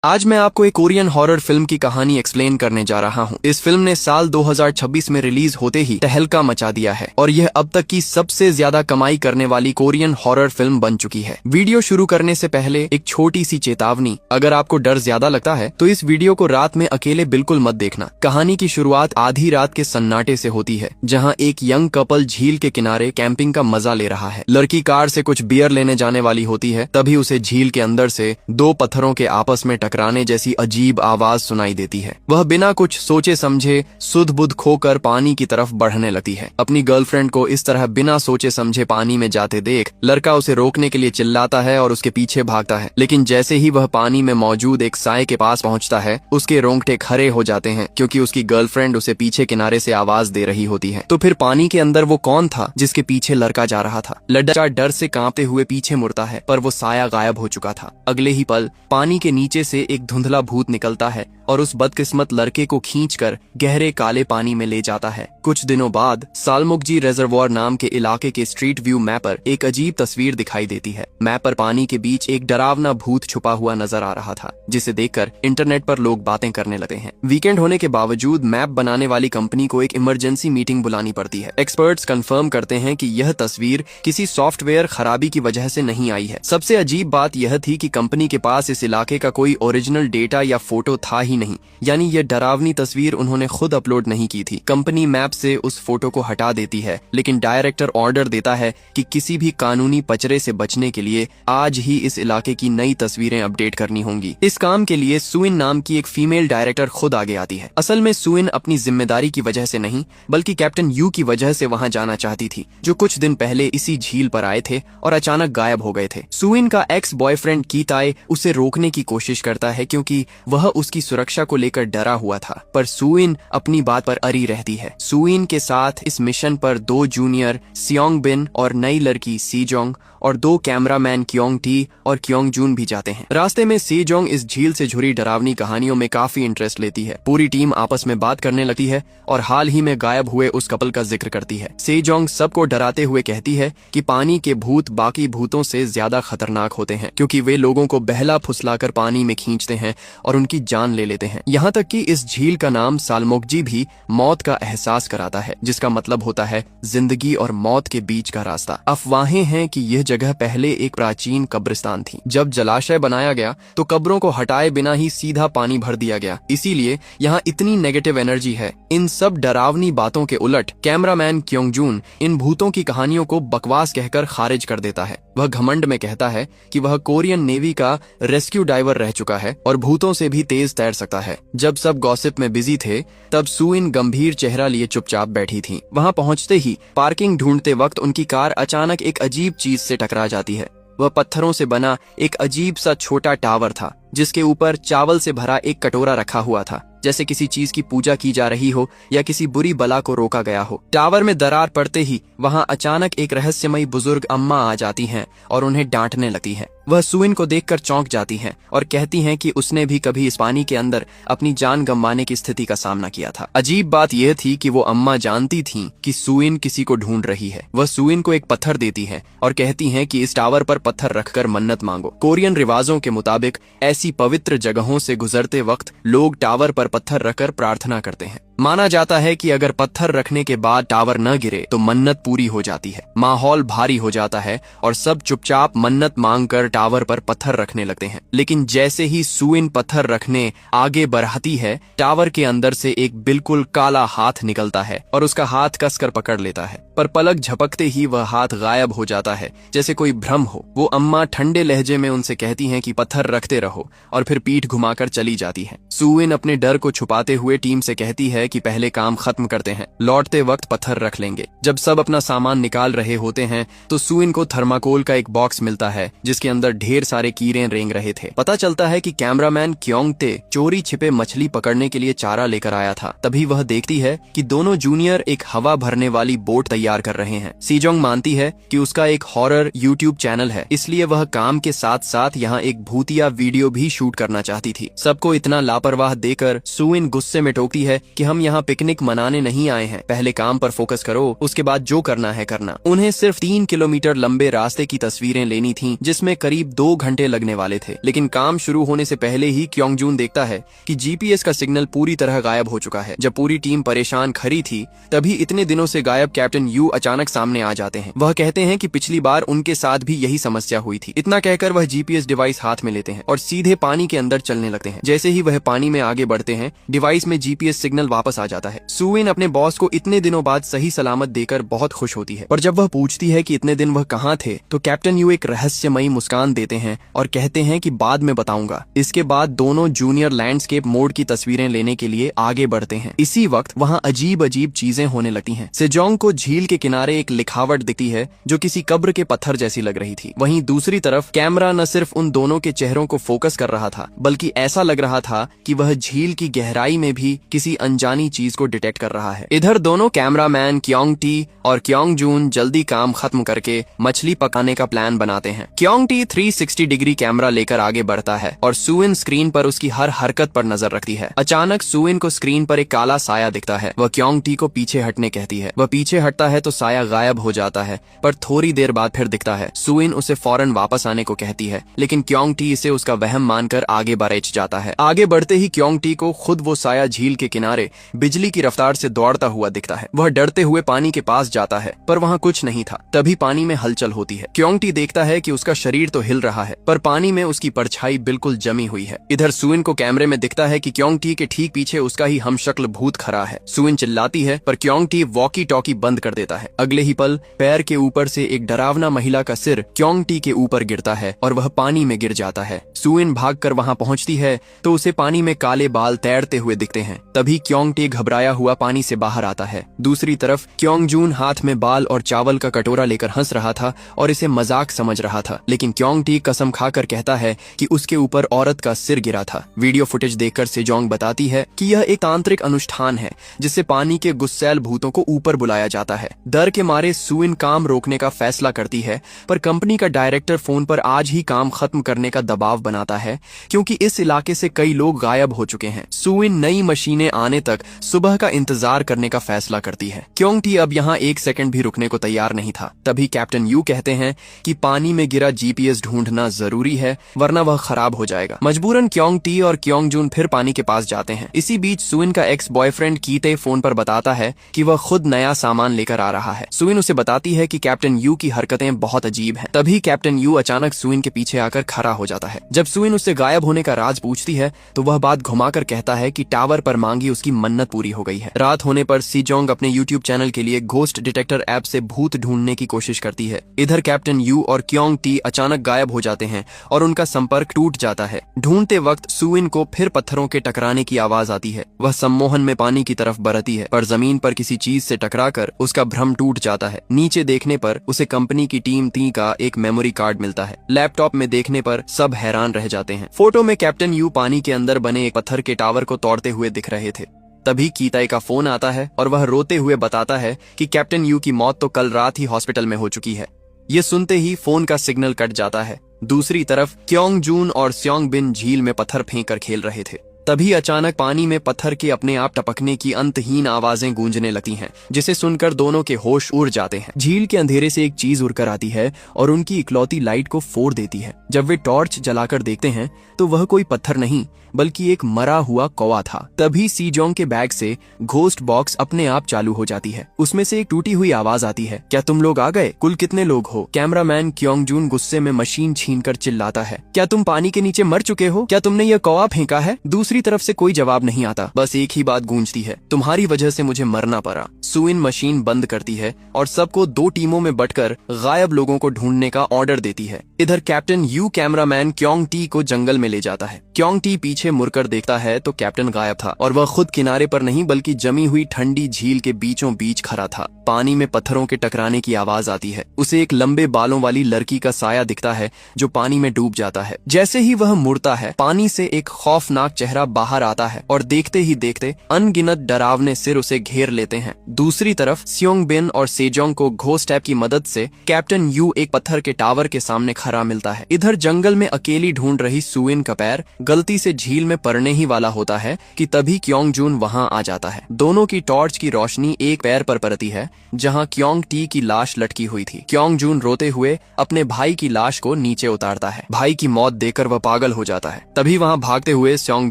आज मैं आपको एक कोरियन हॉरर फिल्म की कहानी एक्सप्लेन करने जा रहा हूँ। इस फिल्म ने साल 2026 में रिलीज होते ही तहलका मचा दिया है और यह अब तक की सबसे ज्यादा कमाई करने वाली कोरियन हॉरर फिल्म बन चुकी है। वीडियो शुरू करने से पहले एक छोटी सी चेतावनी, अगर आपको डर ज्यादा लगता है तो इस वीडियो को रात में अकेले बिल्कुल मत देखना। कहानी की शुरुआत आधी रात के सन्नाटे से होती है, जहाँ एक यंग कपल झील के किनारे कैंपिंग का मजा ले रहा है। लड़की कार से कुछ बियर लेने जाने वाली होती है, तभी उसे झील के अंदर से दो पत्थरों के आपस में टकराने जैसी अजीब आवाज सुनाई देती है। वह बिना कुछ सोचे समझे सुध बुध खोकर पानी की तरफ बढ़ने लगती है। अपनी गर्लफ्रेंड को इस तरह बिना सोचे समझे पानी में जाते देख लड़का उसे रोकने के लिए चिल्लाता है और उसके पीछे भागता है, लेकिन जैसे ही वह पानी में मौजूद एक साए के पास पहुंचता है, उसके रोंगटे खड़े हो जाते हैं, क्योंकि उसकी गर्लफ्रेंड उसे पीछे किनारे से आवाज दे रही होती है। तो फिर पानी के अंदर वो कौन था जिसके पीछे लड़का जा रहा था? लड़का डर से कांपते हुए पीछे मुड़ता है, पर वो साया गायब हो चुका था। अगले ही पल पानी के नीचे से एक धुंधला भूत निकलता है और उस बदकिस्मत लड़के को खींचकर गहरे काले पानी में ले जाता है। कुछ दिनों बाद सालमुकजी रिजर्वॉयर नाम के इलाके के स्ट्रीट व्यू मैप पर एक अजीब तस्वीर दिखाई देती है। मैप पर पानी के बीच एक डरावना भूत छुपा हुआ नजर आ रहा था, जिसे देखकर इंटरनेट पर लोग बातें करने लगे हैं। वीकेंड होने के बावजूद मैप बनाने वाली कंपनी को एक इमरजेंसी मीटिंग बुलानी पड़ती है। एक्सपर्ट्स कंफर्म करते हैं कि यह तस्वीर किसी सॉफ्टवेयर खराबी की वजह से नहीं आई है। सबसे अजीब बात यह थी कि कंपनी के पास इस इलाके का कोई ओरिजिनल डेटा या फोटो था ही नहीं, यानी यह डरावनी तस्वीर उन्होंने खुद अपलोड नहीं की थी। कंपनी मैप से उस फोटो को हटा देती है, लेकिन डायरेक्टर ऑर्डर देता है कि किसी भी कानूनी पचरे से बचने के लिए आज ही इस इलाके की नई तस्वीरें अपडेट करनी होंगी। इस काम के लिए सुइन नाम की एक फीमेल डायरेक्टर खुद आगे आती है। असल में सुइन अपनी जिम्मेदारी की वजह से नहीं, बल्कि कैप्टन यू की वजह से वहां जाना चाहती थी, जो कुछ दिन पहले इसी झील पर आए थे और अचानक गायब हो गए थे। सुइन का एक्स बॉयफ्रेंड कीताए उसे रोकने की कोशिश करता है, क्योंकि वह उसकी सुरक्षा को लेकर डरा हुआ था, पर सुइन अपनी बात पर अड़ी रहती है। सुइन के साथ इस मिशन पर दो जूनियर सियोंग बिन और नई लड़की सीजोंग और दो कैमरामैन क्योंग टी और क्योंग जून भी जाते हैं। रास्ते में सीजोंग इस झील से जुड़ी डरावनी कहानियों में काफी इंटरेस्ट लेती है। पूरी टीम आपस में बात करने लगती है और हाल ही में गायब हुए उस कपल का जिक्र करती है। सीजोंग सबको डराते हुए कहती है कि पानी के भूत बाकी भूतों से ज्यादा खतरनाक होते हैं, क्योंकि वे लोगों को बहला फुसलाकर पानी में खींचते हैं और उनकी जान ले लेते हैं। यहाँ तक कि इस झील का नाम सालमोकजी भी मौत का एहसास कराता है, जिसका मतलब होता है जिंदगी और मौत के बीच का रास्ता। अफवाहें हैं कि यह जगह पहले एक प्राचीन कब्रिस्तान थी। जब जलाशय बनाया गया तो कब्रों को हटाए बिना ही सीधा पानी भर दिया गया, इसीलिए यहाँ इतनी नेगेटिव एनर्जी है। इन सब डरावनी बातों के उलट कैमरामैन क्योंग जून इन भूतों की कहानियों को बकवास कहकर खारिज कर देता है। वह घमंड में कहता है कि वह कोरियन नेवी का रेस्क्यू डाइवर रह चुका है और भूतों से भी तेज तैर सकता है। जब सब गॉसिप में बिजी थे, तब सुइन गंभीर चेहरा लिए चुपचाप बैठी थी। वहां पहुंचते ही पार्किंग ढूंढते वक्त उनकी कार अचानक एक अजीब चीज से टकरा जाती है। वह पत्थरों से बना एक अजीब सा छोटा टावर था, जिसके ऊपर चावल से भरा एक कटोरा रखा हुआ था, जैसे किसी चीज की पूजा की जा रही हो या किसी बुरी बला को रोका गया हो। टावर में दरार पड़ते ही वहां अचानक एक रहस्यमयी बुजुर्ग अम्मा आ जाती हैं और उन्हें डांटने लगती हैं। वह सुइन को देखकर चौंक जाती हैं और कहती हैं कि उसने भी कभी इस पानी के अंदर अपनी जान गंवाने की स्थिति का सामना किया था। अजीब बात यह थी कि वो अम्मा जानती थीं कि सुइन किसी को ढूंढ रही है। वह सुइन को एक पत्थर देती है और कहती हैं कि इस टावर पर पत्थर रखकर मन्नत मांगो। कोरियन रिवाजों के मुताबिक ऐसी पवित्र जगहों से गुजरते वक्त लोग टावर पर पत्थर रखकर प्रार्थना करते हैं। माना जाता है कि अगर पत्थर रखने के बाद टावर न गिरे तो मन्नत पूरी हो जाती है। माहौल भारी हो जाता है और सब चुपचाप मन्नत मांगकर टावर पर पत्थर रखने लगते हैं। लेकिन जैसे ही सुइन पत्थर रखने आगे बढ़ती है, टावर के अंदर से एक बिल्कुल काला हाथ निकलता है और उसका हाथ कसकर पकड़ लेता है, पर पलक झपकते ही वह हाथ गायब हो जाता है, जैसे कोई भ्रम हो। वो अम्मा ठंडे लहजे में उनसे कहती हैं कि पत्थर रखते रहो और फिर पीठ घुमाकर चली जाती है। सुइन अपने डर को छुपाते हुए टीम से कहती है कि पहले काम खत्म करते हैं, लौटते वक्त पत्थर रख लेंगे। जब सब अपना सामान निकाल रहे होते हैं तो सुइन को थर्माकोल का एक बॉक्स मिलता है, जिसके अंदर ढेर सारे कीड़े रेंग रहे थे। पता चलता है कि कैमरामैन क्योंग ते चोरी छिपे मछली पकड़ने के लिए चारा लेकर आया था। तभी वह देखती है कि दोनों जूनियर एक हवा भरने वाली बोट तैयार कर रहे हैं। सीजोंग मानती है कि उसका एक हॉरर यूट्यूब चैनल है, इसलिए वह काम के साथ साथ यहाँ एक भूतिया वीडियो भी शूट करना चाहती थी। सबको इतना लापरवाह देकर सुइन गुस्से में टोकती है कि हम हम यहाँ पिकनिक मनाने नहीं आए हैं, पहले काम पर फोकस करो, उसके बाद जो करना है करना। उन्हें सिर्फ 3 किलोमीटर लंबे रास्ते की तस्वीरें लेनी थीं, जिसमें करीब 2 घंटे लगने वाले थे। लेकिन काम शुरू होने से पहले ही क्योंग जून देखता है कि जीपीएस का सिग्नल पूरी तरह गायब हो चुका है। जब पूरी टीम परेशान खड़ी थी, तभी इतने दिनों से गायब कैप्टन यू अचानक सामने आ जाते हैं। वह कहते हैं कि पिछली बार उनके साथ भी यही समस्या हुई थी। इतना कहकर वह जीपीएस डिवाइस हाथ में लेते हैं और सीधे पानी के अंदर चलने लगते हैं। जैसे ही वह पानी में आगे बढ़ते हैं, डिवाइस में जीपीएस सिग्नल वापस आ जाता है। सुइन अपने बॉस को इतने दिनों बाद सही सलामत देकर बहुत खुश होती है, पर जब वह पूछती है कि इतने दिन वह कहाँ थे, तो कैप्टन यू एक रहस्यमयी मुस्कान देते हैं और कहते हैं कि बाद में बताऊंगा। इसके बाद दोनों जूनियर लैंडस्केप मोड की तस्वीरें लेने के लिए आगे बढ़ते हैं। इसी वक्त वहाँ अजीब अजीब चीजें होने लगती हैं। सेजोंग को झील के किनारे एक लिखावट दिखती है जो किसी कब्र के पत्थर जैसी लग रही थी। वहीं दूसरी तरफ कैमरा न सिर्फ उन दोनों के चेहरों को फोकस कर रहा था, बल्कि ऐसा लग रहा था कि वह झील की गहराई में भी किसी अनजानी चीज को डिटेक्ट कर रहा है। इधर दोनों कैमरामैन क्योंग टी और क्योंग जून जल्दी काम खत्म करके मछली पकाने का प्लान बनाते हैं। क्योंग टी 360 डिग्री कैमरा लेकर आगे बढ़ता है और सुइन स्क्रीन पर उसकी हर हरकत पर नजर रखती है। अचानक सुइन को स्क्रीन पर एक काला साया दिखता है। वह क्योंग टी को पीछे हटने कहती है। वह पीछे हटता है तो साया गायब हो जाता है, पर थोड़ी देर बाद फिर दिखता है। सुइन उसे फौरन वापस आने को कहती है, लेकिन क्योंग टी इसे उसका वहम मानकर आगे बढ़ जाता है। आगे बढ़ते ही क्योंग टी को खुद वो साया झील के किनारे बिजली की रफ्तार से दौड़ता हुआ दिखता है। वह डरते हुए पानी के पास जाता है, पर वहाँ कुछ नहीं था। तभी पानी में हलचल होती है। क्योंग टी देखता है कि उसका शरीर तो हिल रहा है, पर पानी में उसकी परछाई बिल्कुल जमी हुई है। इधर सुइन को कैमरे में दिखता है कि क्योंग टी के ठीक पीछे उसका ही हमशक्ल भूत खड़ा है। सुइन चिल्लाती है, पर क्योंग टी वॉकी टॉकी बंद कर देता है। अगले ही पल पैर के ऊपर से एक डरावना महिला का सिर क्योंग टी के ऊपर गिरता है और वह पानी में गिर जाता है। सुइन भागकर वहां पहुंचती है तो उसे पानी में काले बाल तैरते हुए दिखते हैं। तभी क्योंग टी घबराया हुआ पानी से बाहर आता है। दूसरी तरफ क्योंग जून हाथ में बाल और चावल का कटोरा लेकर हंस रहा था और इसे मजाक समझ रहा था, लेकिन क्योंग टी कसम खाकर कहता है कि उसके ऊपर औरत का सिर गिरा था। वीडियो फुटेज देखकर सेजोंग बताती है कि यह एक तांत्रिक अनुष्ठान है जिससे पानी के गुस्सैल भूतों को ऊपर बुलाया जाता है। डर के मारे सुइन काम रोकने का फैसला करती है, पर कंपनी का डायरेक्टर फोन पर आज ही काम खत्म करने का दबाव बनाता है, क्योंकि इस इलाके से कई लोग गायब हो चुके हैं। सुइन नई मशीनें आने तक सुबह का इंतजार करने का फैसला करती है। क्योंग टी अब यहाँ 1 सेकंड भी रुकने को तैयार नहीं था। तभी कैप्टन यू कहते हैं कि पानी में गिरा जीपीएस ढूंढना जरूरी है, वरना वह खराब हो जाएगा। मजबूरन क्योंग टी और क्योंग जून फिर पानी के पास जाते हैं। इसी बीच सुइन का एक्स बॉयफ्रेंड कीते फोन पर बताता है कि वह खुद नया सामान लेकर आ रहा है। सुइन उसे बताती है कि कैप्टन यू की हरकतें बहुत अजीब हैं। तभी कैप्टन यू अचानक सुइन के पीछे आकर खड़ा हो जाता है। जब सुइन उससे गायब होने का राज पूछती है तो वह बात घुमाकर कहता है कि टावर पर मांगी उसकी मन्नत पूरी हो गई है। रात होने पर सेजोंग अपने यूट्यूब चैनल के लिए घोस्ट डिटेक्टर ऐप से भूत ढूंढने की कोशिश करती है। इधर कैप्टन यू और क्योंग टी अचानक गायब हो जाते हैं और उनका संपर्क टूट जाता है। ढूंढते वक्त सुइन को फिर पत्थरों के टकराने की आवाज आती है। वह सम्मोहन में पानी की तरफ बरती है, पर जमीन पर किसी चीज से टकराकर उसका भ्रम टूट जाता है। नीचे देखने पर उसे कंपनी की टीम टी का एक मेमोरी कार्ड मिलता है। लैपटॉप में देखने पर सब हैरान रह जाते हैं। फोटो में कैप्टन यू पानी के अंदर बने एक पत्थर के टावर को तोड़ते हुए दिख रहे थे। तभी कीताई का फोन आता है और वह रोते हुए बताता है कि कैप्टन यू की मौत तो कल रात ही हॉस्पिटल में हो चुकी है। ये सुनते ही फोन का सिग्नल कट जाता है। दूसरी तरफ क्योंग जून और स्योंग बिन झील में पत्थर फेंक कर खेल रहे थे। तभी अचानक पानी में पत्थर के अपने आप टपकने की अंतहीन आवाजें गूंजने लगती हैं, जिसे सुनकर दोनों के होश उड़ जाते हैं। झील के अंधेरे से एक चीज उड़कर आती है और उनकी इकलौती लाइट को फोड़ देती है। जब वे टॉर्च जलाकर देखते हैं तो वह कोई पत्थर नहीं बल्कि एक मरा हुआ कौवा था। तभी सीजोंग के बैग से घोस्ट बॉक्स अपने आप चालू हो जाती है। उसमें से एक टूटी हुई आवाज आती है, क्या तुम लोग आ गए? कुल कितने लोग हो? कैमरामैन क्योंग जून गुस्से में मशीन छीनकर चिल्लाता है, क्या तुम पानी के नीचे मर चुके हो? क्या तुमने यह कौवा फेंका है? दूसरी तरफ से कोई जवाब नहीं आता, बस एक ही बात गूंजती है, तुम्हारी वजह से मुझे मरना पड़ा। सुइन मशीन बंद करती है और सबको 2 टीमों में बंटकर गायब लोगों को ढूंढने का ऑर्डर देती है। इधर captain you cameraman Kyung T को जंगल में ले जाता है। क्योंग टी पीछे मुड़कर देखता है तो कैप्टन गायब था और वह खुद किनारे पर नहीं बल्कि जमी हुई ठंडी झील के बीचों बीच खड़ा था। पानी में पत्थरों के टकराने की आवाज आती है। उसे एक लंबे बालों वाली लड़की का साया दिखता है जो पानी में डूब जाता है। जैसे ही वह मुड़ता है, पानी से एक खौफनाक चेहरा बाहर आता है और देखते ही देखते अनगिनत डरावने सिर उसे घेर लेते हैं। दूसरी तरफ स्योंग बिन और सेजोंग को घोस्ट ऐप की मदद से कैप्टन यू एक पत्थर के टावर के सामने खड़ा मिलता है। इधर जंगल में अकेली ढूंढ रही सुइन का पैर गलती से झील में पड़ने ही वाला होता है कि तभी क्योंग जून वहां आ जाता है। दोनों की टॉर्च की रोशनी एक पैर पर पड़ती है जहां क्योंग टी की लाश लटकी हुई थी। क्योंग जून रोते हुए अपने भाई की लाश को नीचे उतारता है। भाई की मौत देखकर वह पागल हो जाता है। तभी वहां भागते हुए स्योंग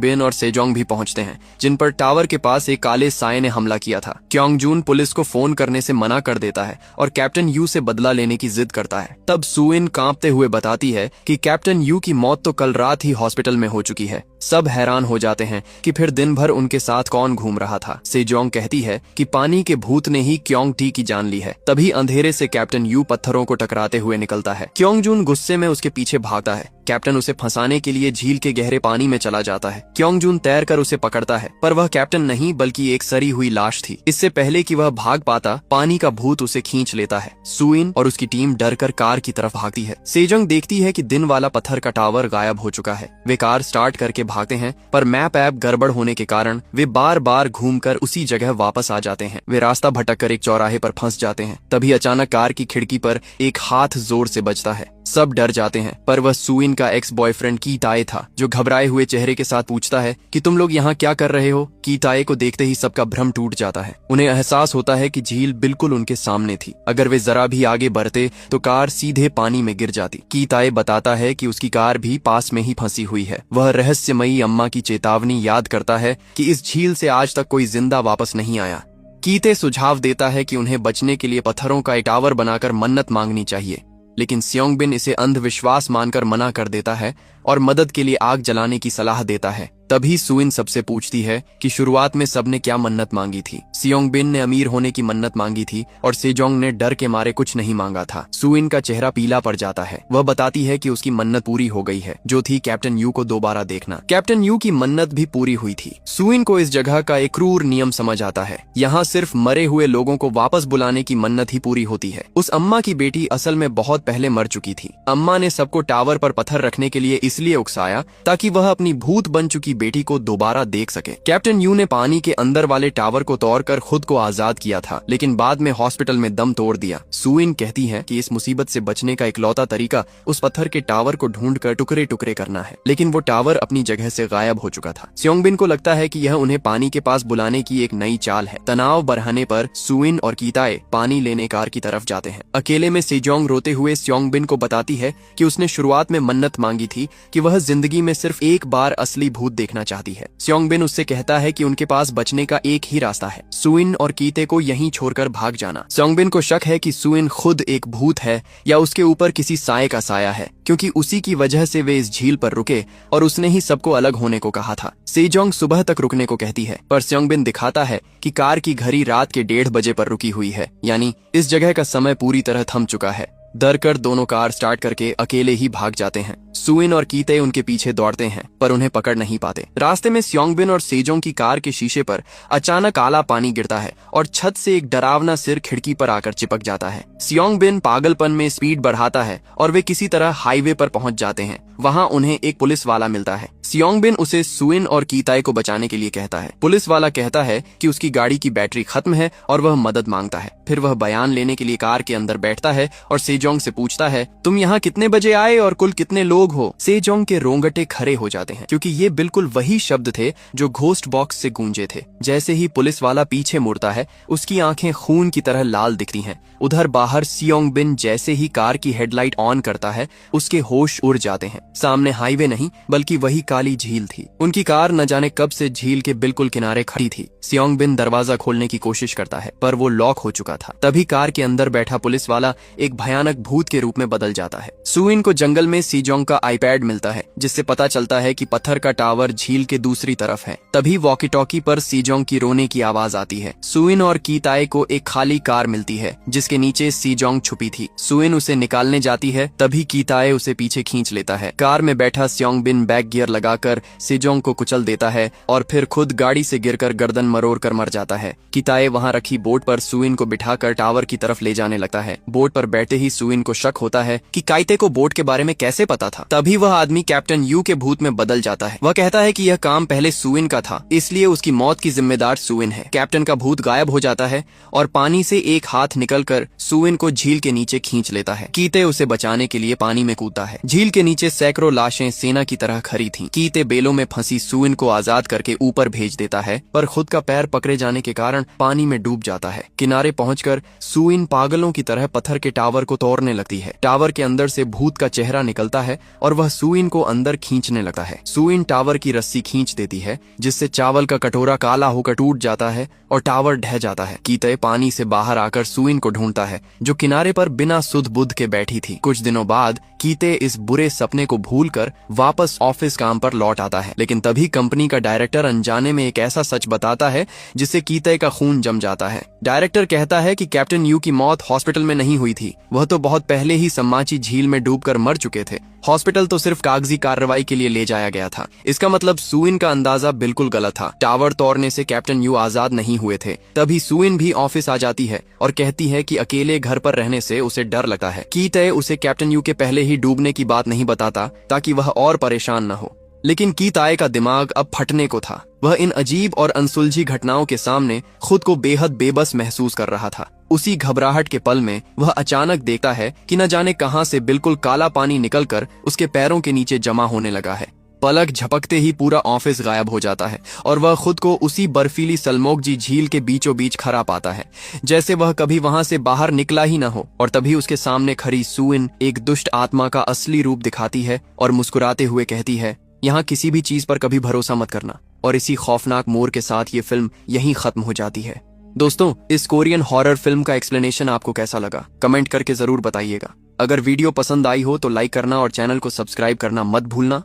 बिन और सेजोंग भी पहुंचते हैं, जिन पर टावर के पास एक काले साए ने हमला किया था। क्योंग जून पुलिस को फोन करने से मना कर देता है और कैप्टन यू से बदला लेने की जिद करता है। तब सुइन कांपते हुए बताती है कि कैप्टन यू की मौत तो कल रात ही हॉस्पिटल में हो चुकी है। सब हैरान हो जाते हैं कि फिर दिन भर उनके साथ कौन घूम रहा था। सेजोंग कहती है कि पानी के भूत ने ही क्योंग टी की जान ली है। तभी अंधेरे से कैप्टन यू पत्थरों को टकराते हुए निकलता है। क्योंग जून गुस्से में उसके पीछे भागता है। कैप्टन उसे फंसाने के लिए झील के गहरे पानी में चला जाता है। क्योंग जून तैरकर उसे पकड़ता है, पर वह कैप्टन नहीं बल्कि एक सड़ी हुई लाश थी। इससे पहले कि वह भाग पाता, पानी का भूत उसे खींच लेता है। सुइन और उसकी टीम डरकर कार की तरफ भागती है। सेजोंग देखती है कि दिन वाला पत्थर का टावर गायब हो चुका है। वे कार स्टार्ट करके भागते हैं, पर मैप ऐप गड़बड़ होने के कारण वे बार बार घूमकर उसी जगह वापस आ जाते हैं। वे रास्ता भटककर एक चौराहे पर फंस जाते हैं। तभी अचानक कार की खिड़की पर एक हाथ जोर से बजता है। सब डर जाते हैं, पर वह सुइन का एक्स बॉयफ्रेंड की ताए था, जो घबराए हुए चेहरे के साथ पूछता है कि तुम लोग यहाँ क्या कर रहे हो। की ताए को देखते ही सबका भ्रम टूट जाता है। उन्हें एहसास होता है कि झील बिल्कुल उनके सामने थी। अगर वे जरा भी आगे बढ़ते तो कार सीधे पानी में गिर जाती। की ताए बताता है कि उसकी कार भी पास में ही फंसी हुई है। वह रहस्यमयी अम्मा की चेतावनी याद करता है कि इस झील से आज तक कोई जिंदा वापस नहीं आया। कीते सुझाव देता है कि उन्हें बचने के लिए पत्थरों का एक टावर बनाकर मन्नत मांगनी चाहिए, लेकिन स्योंग बिन इसे अंधविश्वास मानकर मना कर देता है और मदद के लिए आग जलाने की सलाह देता है। तभी सुइन सबसे पूछती है कि शुरुआत में सबने क्या मन्नत मांगी थी। स्योंग बिन ने अमीर होने की मन्नत मांगी थी और सेजोंग ने डर के मारे कुछ नहीं मांगा था। सुइन का चेहरा पीला पड़ जाता है। वह बताती है कि उसकी मन्नत पूरी हो गई है, जो थी कैप्टन यू को दोबारा देखना। कैप्टन यू की मन्नत भी पूरी हुई थी। सुइन को इस जगह का एक क्रूर नियम समझ आता है। यहाँ सिर्फ मरे हुए लोगों को वापस बुलाने की मन्नत ही पूरी होती है। उस अम्मा की बेटी असल में बहुत पहले मर चुकी थी। अम्मा ने सबको टावर पर पत्थर रखने के लिए इसलिए उकसाया ताकि वह अपनी भूत बन चुकी बेटी को दोबारा देख सके। कैप्टन यू ने पानी के अंदर वाले टावर को तोड़कर खुद को आजाद किया था, लेकिन बाद में हॉस्पिटल में दम तोड़ दिया। सुइन कहती है कि इस मुसीबत से बचने का इकलौता तरीका उस पत्थर के टावर को ढूंढकर टुकड़े टुकड़े करना है, लेकिन वो टावर अपनी जगह से गायब हो चुका था। स्योंग बिन को लगता है कि यह उन्हें पानी के पास बुलाने की एक नई चाल है। तनाव बढ़ाने पर सुइन और कीताए पानी लेने कार की तरफ जाते हैं। अकेले में सेजोंग रोते हुए स्योंग बिन को बताती है कि उसने शुरुआत में मन्नत मांगी थी कि वह जिंदगी में सिर्फ एक बार असली भूत देखना चाहती है। स्योंग बिन उससे कहता है कि उनके पास बचने का एक ही रास्ता है, सुइन और कीते को यहीं छोड़कर भाग जाना। स्योंग बिन को शक है कि सुइन खुद एक भूत है या उसके ऊपर किसी साए का साया है, क्योंकि उसी की वजह से वे इस झील पर रुके और उसने ही सबको अलग होने को कहा था। सेजोंग सुबह तक रुकने को कहती है, पर स्योंग बिन दिखाता है कि कार की घड़ी रात के 1:30 बजे पर रुकी हुई है, यानी इस जगह का समय पूरी तरह थम चुका है। डर कर दोनों कार स्टार्ट करके अकेले ही भाग जाते हैं। सुइन और कीते उनके पीछे दौड़ते हैं, पर उन्हें पकड़ नहीं पाते। रास्ते में स्योंग बिन और सेजोंग की कार के शीशे पर अचानक काला पानी गिरता है और छत से एक डरावना सिर खिड़की पर आकर चिपक जाता है। स्योंग बिन पागलपन में स्पीड बढ़ाता है और वे किसी तरह हाईवे पर पहुंच जाते हैं। वहां उन्हें एक पुलिस वाला मिलता है। स्योंग बिन उसे सुइन और कीताए को बचाने के लिए कहता है। पुलिस वाला कहता है कि उसकी गाड़ी की बैटरी खत्म है और वह मदद मांगता है। फिर वह बयान लेने के लिए कार के अंदर बैठता है और सेजोंग से पूछता है, तुम यहाँ कितने बजे आए और कुल कितने लोग हो। सेजोंग के रोंगटे खड़े हो जाते हैं, क्योंकि ये बिल्कुल वही शब्द थे जो घोस्ट बॉक्स से गूंजे थे। जैसे ही पुलिस वाला पीछे मुड़ता है, उसकी आंखें खून की तरह लाल दिखती हैं। उधर बाहर स्योंग बिन जैसे ही कार की हेडलाइट ऑन करता है, उसके होश उड़ जाते हैं। सामने हाईवे नहीं बल्कि वही काली झील थी। उनकी कार न जाने कब से झील के बिल्कुल किनारे खड़ी थी। स्योंग बिन दरवाजा खोलने की कोशिश करता है, पर वो लॉक हो चुका था। तभी कार के अंदर बैठा पुलिस वाला एक भयानक भूत के रूप में बदल जाता है। सुइन को जंगल में सेजोंग का आईपैड मिलता है, जिससे पता चलता है कि पत्थर का टावर झील के दूसरी तरफ है। तभी वॉकी टॉकी पर सेजोंग की रोने की आवाज आती है। सुइन और कीताए को एक खाली कार मिलती है, जिसके नीचे सेजोंग छुपी थी। सुइन उसे निकालने जाती है, तभी कीताए उसे पीछे खींच लेता है। कार में बैठा स्योंग बिन बैक गियर लगाकर सेजोंग को कुचल देता है और फिर खुद गाड़ी से गिरकर गर्दन मरोड़ कर मर जाता है। कीताए वहां रखी बोट पर सुइन को बिठाकर टावर की तरफ ले जाने लगता है। बोट पर बैठे ही सुइन को शक होता है कि काइते को बोट के बारे में कैसे पता था। था। तभी वह आदमी कैप्टन यू के भूत में बदल जाता है। वह कहता है कि यह काम पहले सुइन का था, इसलिए उसकी मौत की जिम्मेदार सुइन है। कैप्टन का भूत गायब हो जाता है और पानी से एक हाथ निकलकर सुइन को झील के नीचे खींच लेता है। कीते उसे बचाने के लिए पानी में कूदता है। झील के नीचे सैकड़ों लाशें सेना की तरह खड़ी थीं। कीते बेलों में फंसी सुइन को आजाद करके ऊपर भेज देता है, पर खुद का पैर पकड़े जाने के कारण पानी में डूब जाता है। किनारे पहुंचकर सुइन पागलों की तरह पत्थर के टावर को तोड़ने लगती है। टावर के अंदर से भूत का चेहरा निकलता है और वह सुइन को अंदर खींचने लगता है। सुइन टावर की रस्सी खींच देती है, जिससे चावल का कटोरा काला होकर टूट जाता है और टावर ढह जाता है। कीते पानी से बाहर आकर सुइन को ढूंढता है, जो किनारे पर बिना सुध बुध के बैठी थी। कुछ दिनों बाद कीते इस बुरे सपने को भूलकर वापस ऑफिस काम पर लौट आता है, लेकिन तभी कंपनी का डायरेक्टर अनजाने में एक ऐसा सच बताता है जिससे कीते का खून जम जाता है। डायरेक्टर कहता है कि कैप्टन यू की मौत हॉस्पिटल में नहीं हुई थी, वह तो बहुत पहले ही सम्माची झील में डूबकर मर चुके थे। हॉस्पिटल तो सिर्फ कागजी कार्रवाई के लिए ले जाया गया था। इसका मतलब सुइन का अंदाजा बिल्कुल गलत था। टावर तोड़ने से कैप्टन यू आजाद नहीं हुए थे। तभी सुइन भी ऑफिस आ जाती है और कहती है कि अकेले घर पर रहने से उसे डर लगता है। कीते उसे कैप्टन यू के पहले ही डूबने की बात नहीं बताता ताकि वह और परेशान न हो, लेकिन कीताए का दिमाग अब फटने को था। वह इन अजीब और अनसुलझी घटनाओं के सामने खुद को बेहद बेबस महसूस कर रहा था। उसी घबराहट के पल में वह अचानक देखता है कि न जाने कहां से बिल्कुल काला पानी निकलकर उसके पैरों के नीचे जमा होने लगा है। पलक झपकते ही पूरा ऑफिस गायब हो जाता है और वह खुद को उसी बर्फीली सलमोकजी झील के बीचों बीच खड़ा पाता है, जैसे वह कभी वहां से बाहर निकला ही न हो। और तभी उसके सामने खड़ी सुइन एक दुष्ट आत्मा का असली रूप दिखाती है और मुस्कुराते हुए कहती है, यहाँ किसी भी चीज पर कभी भरोसा मत करना। और इसी खौफनाक मोड़ के साथ ये फिल्म यहीं खत्म हो जाती है। दोस्तों, इस कोरियन हॉरर फिल्म का एक्सप्लेनेशन आपको कैसा लगा? कमेंट करके जरूर बताइएगा। अगर वीडियो पसंद आई हो तो लाइक करना और चैनल को सब्सक्राइब करना मत भूलना।